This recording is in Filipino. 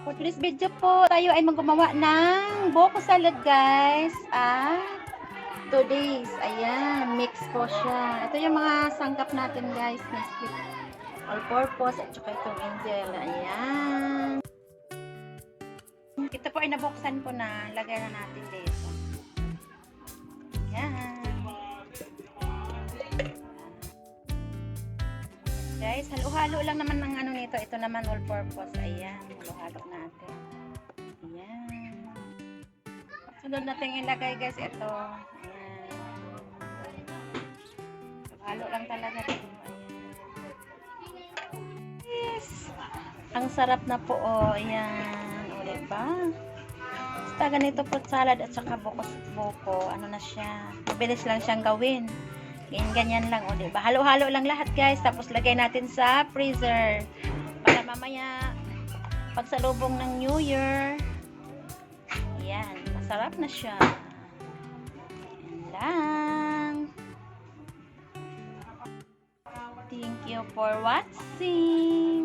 For today's video po, tayo ay magawa ng buko salad guys. At 2 days. Ayan, mix po siya. Ito yung mga sangkap natin guys. Nesquik all-purpose at saka itong angel. Ayan. Ito po ay nabuksan ko na. Lagay na natin dito. Ayan. Guys, halo-halo lang naman ng ano nito. Ito naman all-purpose. Ayan, halo-halo natin. Ayan. Sunod natin ilagay guys ito. Ayan. Halo lang talaga ito. Yes. Ang sarap na po oh. Ayan. O diba? Basta ganito fruit salad at saka buko. Ano na siya. Mabilis lang siyang gawin. Ganyan lang, o diba? Halo-halo lang lahat, guys. Tapos, lagay natin sa freezer. Para mamaya, pagsalubong ng New Year, ayan, masarap na siya. Ayan lang. Thank you for watching.